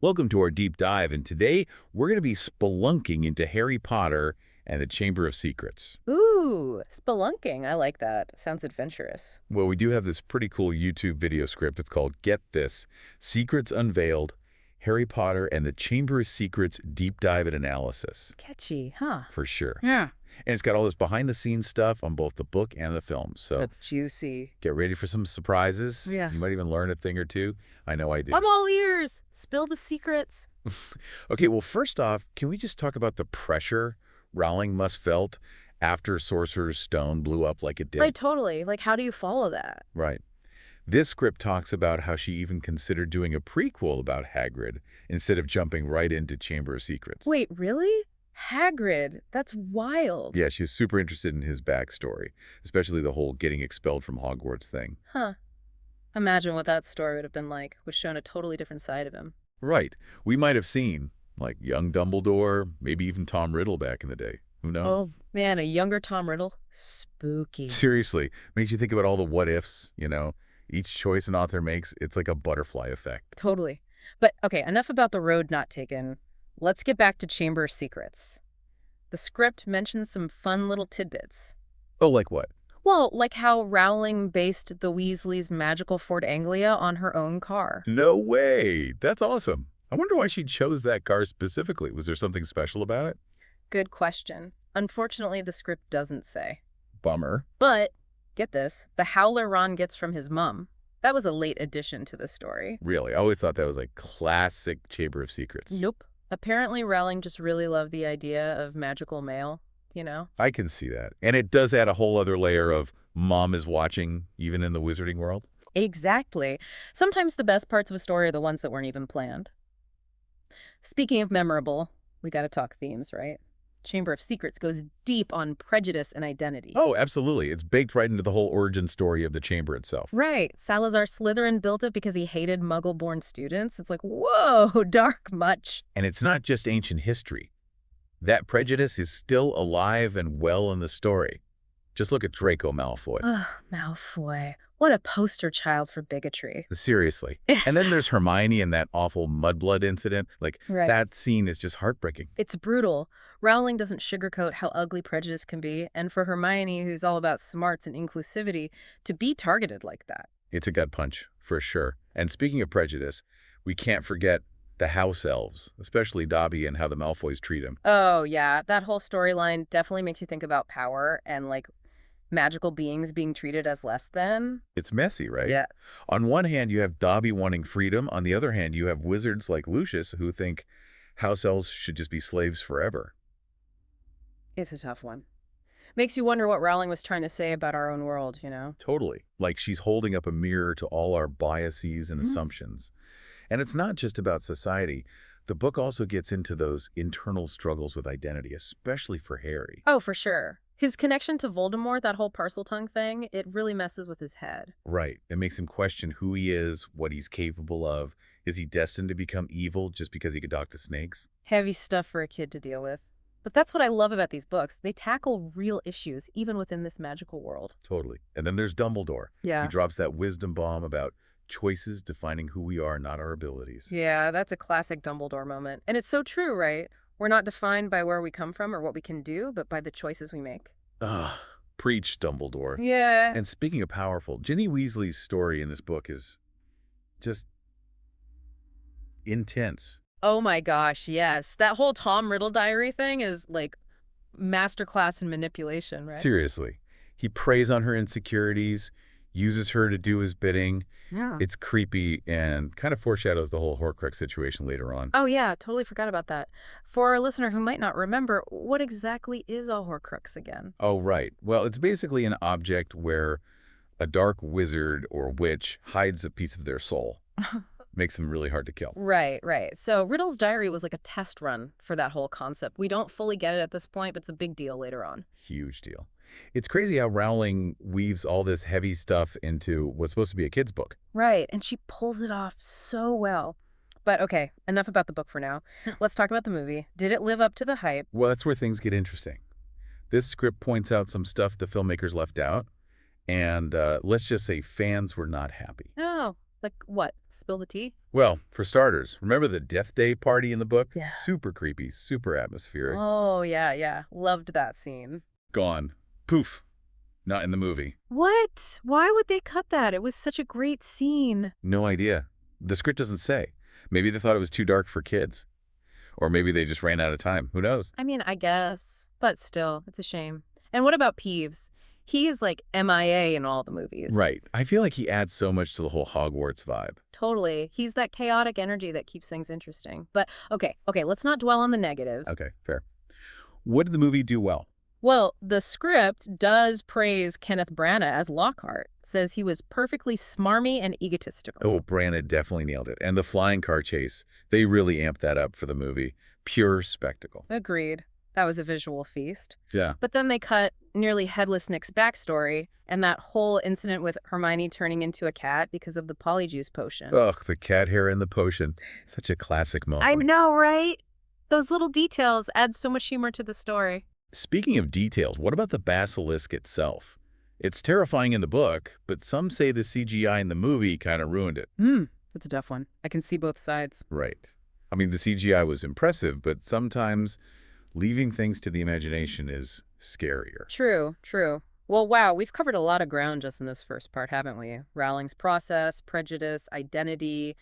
Welcome to our deep dive, and today we're going to be spelunking into Harry Potter and the Chamber of Secrets. Ooh, spelunking. I like that. Sounds adventurous. Well, we do have this pretty cool YouTube video script. It's called Get This, Secrets Unveiled, Harry Potter and the Chamber of Secrets Deep Dive and Analysis. Catchy, huh? For sure. Yeah. And it's got all this behind-the-scenes stuff on both the book and the film, so Juicy. get ready for some surprises. Yeah. You might even learn a thing or two. I know I did. I'm all ears. Spill the secrets. Okay, well, first off, can we just talk about the pressure Rowling must felt after Sorcerer's Stone blew up like it did? Right, totally. Like, how do you follow that? Right. This script talks about how she even considered doing a prequel about Hagrid instead of jumping right into Chamber of Secrets. Wait, really? Hagrid? That's wild. Yeah, she was super interested in his backstory, especially the whole getting expelled from Hogwarts thing. Huh. Imagine what that story would have been like, was shown a totally different side of him. Right. We might have seen, like, young Dumbledore, maybe even Tom Riddle back in the day. Who knows? Oh, man, a younger Tom Riddle? Spooky. Seriously, makes you think about all the what-ifs, you know? Each choice an author makes, it's like a butterfly effect. Totally. But, okay, enough about the road not taken. Let's get back to Chamber of Secrets. The script mentions some fun little tidbits. Oh, like what? Well, like how Rowling based the Weasleys' magical Ford Anglia on her own car. No way! That's awesome. I wonder why she chose that car specifically. Was there something special about it? Good question. Unfortunately, the script doesn't say. Bummer. But, get this, the howler Ron gets from his mum. That was a late addition to the story. Really, I always thought that was like classic Chamber of Secrets. Nope. Apparently, Rowling just really loved the idea of magical mail, you know? I can see that. And it does add a whole other layer of mom is watching, even in the wizarding world. Exactly. Sometimes the best parts of a story are the ones that weren't even planned. Speaking of memorable, we gotta talk themes, right? Chamber of Secrets goes deep on prejudice and identity. Oh, absolutely. It's baked right into the whole origin story of the chamber itself. Right. Salazar Slytherin built it because he hated Muggle-born students. It's like, whoa, dark much. And it's not just ancient history. That prejudice is still alive and well in the story. Just look at Draco Malfoy. Ugh, Malfoy. What a poster child for bigotry. Seriously. And then there's Hermione and that awful mudblood incident. Like, Right. that scene is just heartbreaking. It's brutal. Rowling doesn't sugarcoat how ugly prejudice can be, and for Hermione, who's all about smarts and inclusivity, to be targeted like that. It's a gut punch, for sure. And speaking of prejudice, we can't forget the house elves, especially Dobby and how the Malfoys treat him. Oh, yeah. That whole storyline definitely makes you think about power and, like, magical beings being treated as less than. It's messy, right? Yeah. On one hand, you have Dobby wanting freedom. On the other hand, you have wizards like Lucius who think house elves should just be slaves forever. It's a tough one. Makes you wonder what Rowling was trying to say about our own world, you know? Totally. Like she's holding up a mirror to all our biases and Mhm. assumptions. And it's not just about society. The book also gets into those internal struggles with identity, especially for Harry. Oh, for sure. His connection to Voldemort, that whole parcel tongue thing, it really messes with his head. Right. It makes him question who he is, what he's capable of. Is he destined to become evil just because he could talk to snakes? Heavy stuff for a kid to deal with. But that's what I love about these books. They tackle real issues, even within this magical world. Totally. And then there's Dumbledore. Yeah. He drops that wisdom bomb about choices defining who we are, not our abilities. Yeah, that's a classic Dumbledore moment. And it's so true, right? We're not defined by where we come from or what we can do, but by the choices we make. Ah, preach, Dumbledore. Yeah. And speaking of powerful, Ginny Weasley's story in this book is just intense. Oh my gosh, yes. That whole Tom Riddle diary thing is like masterclass in manipulation, right? Seriously. He preys on her insecurities, uses her to do his bidding. Yeah. It's creepy and kind of foreshadows the whole Horcrux situation later on. Oh yeah, totally forgot about that. For our listener who might not remember, what exactly is a Horcrux again? Oh, right. Well, it's basically an object where a dark wizard or witch hides a piece of their soul. Makes them really hard to kill. Right, right. So Riddle's diary was like a test run for that whole concept. We don't fully get it at this point, but it's a big deal later on. Huge deal. It's crazy how Rowling weaves all this heavy stuff into what's supposed to be a kid's book. Right, and she pulls it off so well. But okay, enough about the book for now. Let's talk about the movie. Did it live up to the hype? Well, that's where things get interesting. This script points out some stuff the filmmakers left out, and let's just say fans were not happy. Oh, like what? Spill the tea? Well, for starters, remember the Death Day party in the book? Yeah. Super creepy, super atmospheric. Oh, yeah, yeah. Loved that scene. Gone. Poof. Not in the movie. What? Why would they cut that? It was such a great scene. No idea. The script doesn't say. Maybe they thought it was too dark for kids. Or maybe they just ran out of time. Who knows? I mean, I guess. But still, it's a shame. And what about Peeves? He's like MIA in all the movies. Right. I feel like he adds so much to the whole Hogwarts vibe. Totally. He's that chaotic energy that keeps things interesting. But okay, let's not dwell on the negatives. Okay, fair. What did the movie do well? Well, the script does praise Kenneth Branagh as Lockhart, says he was perfectly smarmy and egotistical. Oh, Branagh definitely nailed it. And the flying car chase, they really amped that up for the movie. Pure spectacle. Agreed. That was a visual feast. Yeah. But then they cut nearly Headless Nick's backstory and that whole incident with Hermione turning into a cat because of the polyjuice potion. Ugh, the cat hair and the potion. Such a classic moment. I know, right? Those little details add so much humor to the story. Speaking of details, what about the basilisk itself? It's terrifying in the book, but some say the CGI in the movie kind of ruined it. That's a tough one. I can see both sides. Right. I mean, the CGI was impressive, but sometimes leaving things to the imagination is scarier. True, true. Well, wow, we've covered a lot of ground just in this first part, haven't we? Rowling's process, prejudice, identity,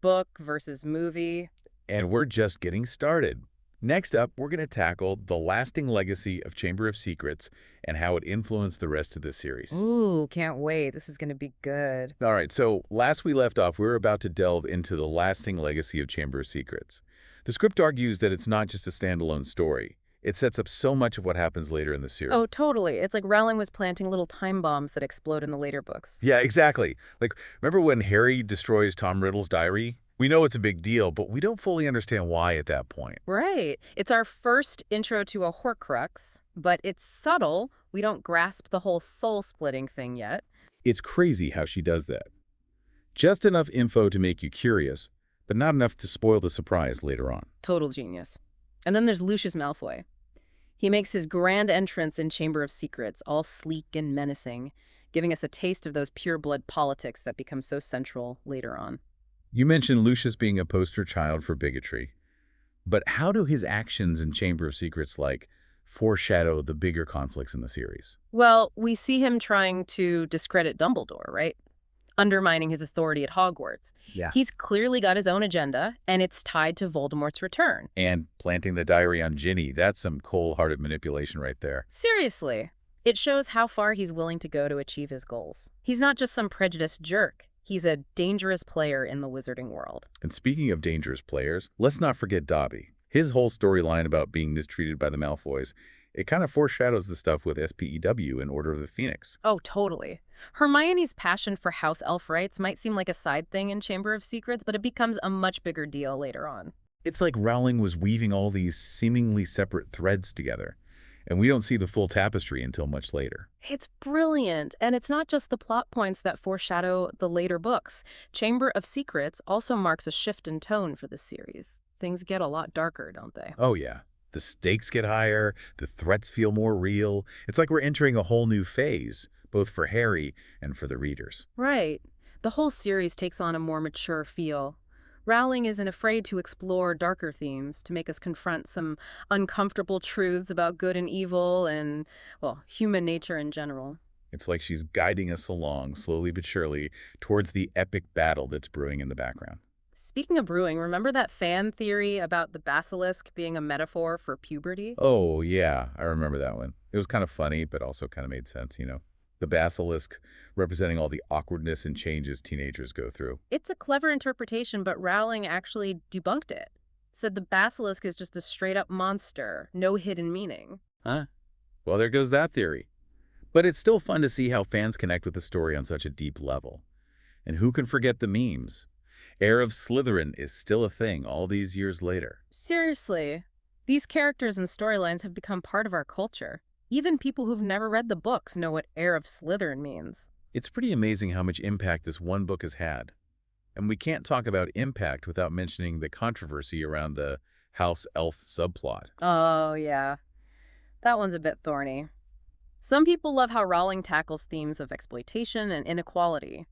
book versus movie. And we're just getting started. Next up, we're going to tackle the lasting legacy of Chamber of Secrets and how it influenced the rest of the series. Ooh, can't wait. This is going to be good. All right, so last we left off, we were about to delve into the lasting legacy of Chamber of Secrets. The script argues that it's not just a standalone story. It sets up so much of what happens later in the series. Oh, totally. It's like Rowling was planting little time bombs that explode in the later books. Yeah, exactly. Like, remember when Harry destroys Tom Riddle's diary? We know it's a big deal, but we don't fully understand why at that point. Right. It's our first intro to a Horcrux, but it's subtle. We don't grasp the whole soul-splitting thing yet. It's crazy how she does that. Just enough info to make you curious, but not enough to spoil the surprise later on. Total genius. And then there's Lucius Malfoy. He makes his grand entrance in Chamber of Secrets, all sleek and menacing, giving us a taste of those pure-blood politics that become so central later on. You mentioned Lucius being a poster child for bigotry, but how do his actions in Chamber of Secrets, foreshadow the bigger conflicts in the series? Well, we see him trying to discredit Dumbledore, right? Undermining his authority at Hogwarts. Yeah. He's clearly got his own agenda, and it's tied to Voldemort's return. And planting the diary on Ginny, that's some cold-hearted manipulation right there. Seriously. It shows how far he's willing to go to achieve his goals. He's not just some prejudiced jerk. He's a dangerous player in the wizarding world. And speaking of dangerous players, let's not forget Dobby. His whole storyline about being mistreated by the Malfoys, it kind of foreshadows the stuff with SPEW in Order of the Phoenix. Oh, totally. Hermione's passion for house elf rights might seem like a side thing in Chamber of Secrets, but it becomes a much bigger deal later on. It's like Rowling was weaving all these seemingly separate threads together, and we don't see the full tapestry until much later. It's brilliant, and it's not just the plot points that foreshadow the later books. Chamber of Secrets also marks a shift in tone for the series. Things get a lot darker, don't they? Oh yeah. The stakes get higher, the threats feel more real. It's like we're entering a whole new phase, both for Harry and for the readers. Right. The whole series takes on a more mature feel. Rowling isn't afraid to explore darker themes, to make us confront some uncomfortable truths about good and evil and, well, human nature in general. It's like she's guiding us along, slowly but surely, towards the epic battle that's brewing in the background. Speaking of brewing, remember that fan theory about the basilisk being a metaphor for puberty? Oh, yeah, I remember that one. It was kind of funny, but also kind of made sense, you know? The basilisk representing all the awkwardness and changes teenagers go through. It's a clever interpretation, but Rowling actually debunked it. Said the basilisk is just a straight-up monster, no hidden meaning. Huh? Well, there goes that theory. But it's still fun to see how fans connect with the story on such a deep level. And who can forget the memes? Heir of Slytherin is still a thing all these years later. Seriously, these characters and storylines have become part of our culture. Even people who've never read the books know what Heir of Slytherin means. It's pretty amazing how much impact this one book has had. And we can't talk about impact without mentioning the controversy around the House Elf subplot. Oh, yeah. That one's a bit thorny. Some people love how Rowling tackles themes of exploitation and inequality.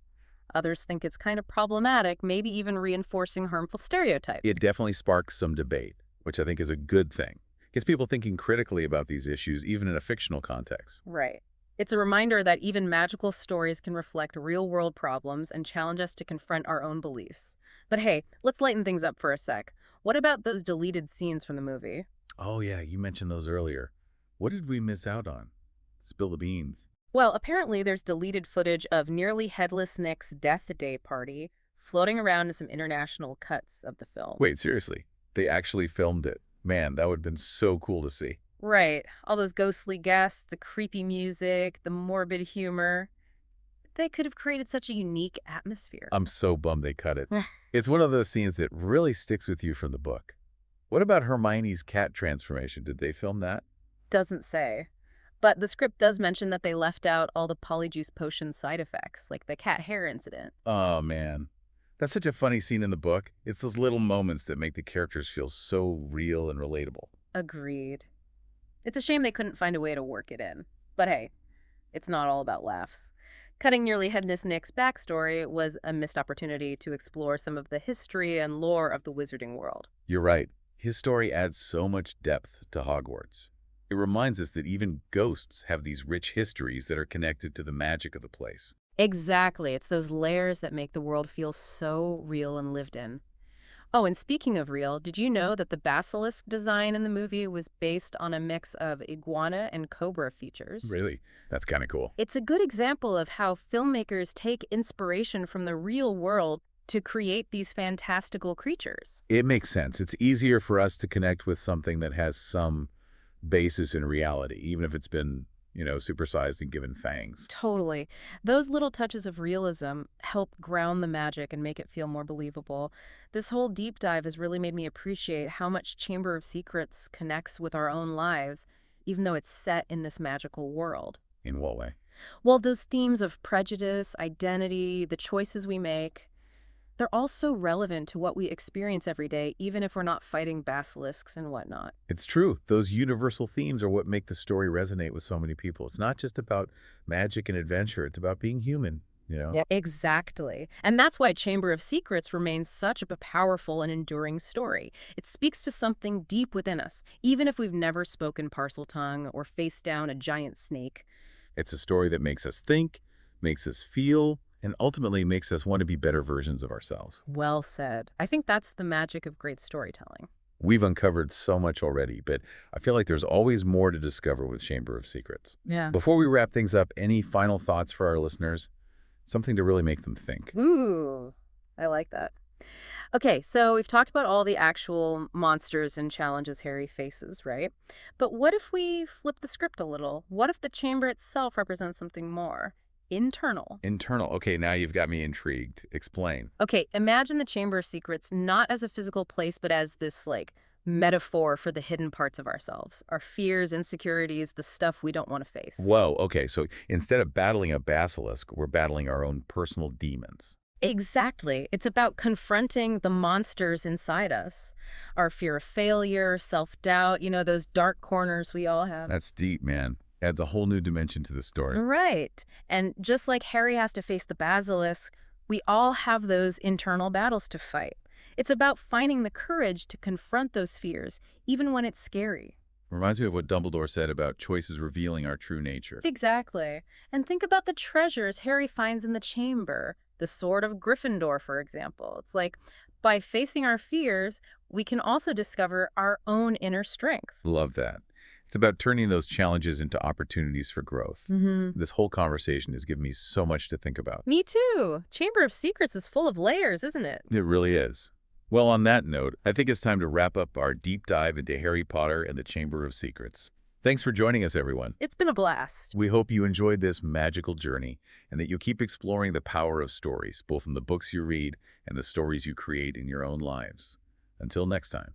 Others think it's kind of problematic, maybe even reinforcing harmful stereotypes. It definitely sparks some debate, which I think is a good thing. Gets people thinking critically about these issues, even in a fictional context. Right. It's a reminder that even magical stories can reflect real-world problems and challenge us to confront our own beliefs. But hey, let's lighten things up for a sec. What about those deleted scenes from the movie? Oh yeah, you mentioned those earlier. What did we miss out on? Spill the beans. Well, apparently there's deleted footage of nearly headless Nick's death day party floating around in some international cuts of the film. Wait, seriously? They actually filmed it. Man, that would have been so cool to see. Right. All those ghostly guests, the creepy music, the morbid humor. They could have created such a unique atmosphere. I'm so bummed they cut it. It's one of those scenes that really sticks with you from the book. What about Hermione's cat transformation? Did they film that? Doesn't say. But the script does mention that they left out all the polyjuice potion side effects, like the cat hair incident. Oh, man. That's such a funny scene in the book. It's those little moments that make the characters feel so real and relatable. Agreed. It's a shame they couldn't find a way to work it in. But hey, it's not all about laughs. Cutting nearly headless Nick's backstory was a missed opportunity to explore some of the history and lore of the wizarding world. You're right. His story adds so much depth to Hogwarts. It reminds us that even ghosts have these rich histories that are connected to the magic of the place. Exactly. It's those layers that make the world feel so real and lived in. Oh, and speaking of real, did you know that the basilisk design in the movie was based on a mix of iguana and cobra features? Really? That's kind of cool. It's a good example of how filmmakers take inspiration from the real world to create these fantastical creatures. It makes sense. It's easier for us to connect with something that has some basis in reality, even if it's been, supersized and given fangs. Totally. Those little touches of realism help ground the magic and make it feel more believable. This whole deep dive has really made me appreciate how much Chamber of Secrets connects with our own lives, even though it's set in this magical world. In what way? Well, those themes of prejudice, identity, the choices we make, they're all so relevant to what we experience every day, even if we're not fighting basilisks and whatnot. It's true. Those universal themes are what make the story resonate with so many people. It's not just about magic and adventure. It's about being human. Yep. Exactly. And that's why Chamber of Secrets remains such a powerful and enduring story. It speaks to something deep within us, even if we've never spoken parcel tongue or faced down a giant snake. It's a story that makes us think, makes us feel, and ultimately makes us want to be better versions of ourselves. Well said. I think that's the magic of great storytelling. We've uncovered so much already, but I feel like there's always more to discover with Chamber of Secrets. Yeah. Before we wrap things up, any final thoughts for our listeners? Something to really make them think. Ooh, I like that. Okay, so we've talked about all the actual monsters and challenges Harry faces, right? But what if we flip the script a little? What if the chamber itself represents something more? Internal. Internal. Okay, now you've got me intrigued. Explain. Okay, imagine the Chamber of Secrets not as a physical place, but as this, metaphor for the hidden parts of ourselves. Our fears, insecurities, the stuff we don't want to face. Whoa, okay, so instead of battling a basilisk, we're battling our own personal demons. Exactly. It's about confronting the monsters inside us. Our fear of failure, self-doubt, those dark corners we all have. That's deep, man. Adds a whole new dimension to the story. Right. And just like Harry has to face the basilisk, we all have those internal battles to fight. It's about finding the courage to confront those fears, even when it's scary. Reminds me of what Dumbledore said about choices revealing our true nature. Exactly. And think about the treasures Harry finds in the chamber. The sword of Gryffindor, for example. It's like, by facing our fears, we can also discover our own inner strength. Love that. It's about turning those challenges into opportunities for growth. This whole conversation has given me so much to think about. Me too. Chamber of Secrets is full of layers, isn't it? It really is. Well, on that note, I think it's time to wrap up our deep dive into Harry Potter and the Chamber of Secrets. Thanks for joining us, everyone. It's been a blast. We hope you enjoyed this magical journey and that you keep exploring the power of stories, both in the books you read and the stories you create in your own lives. Until next time.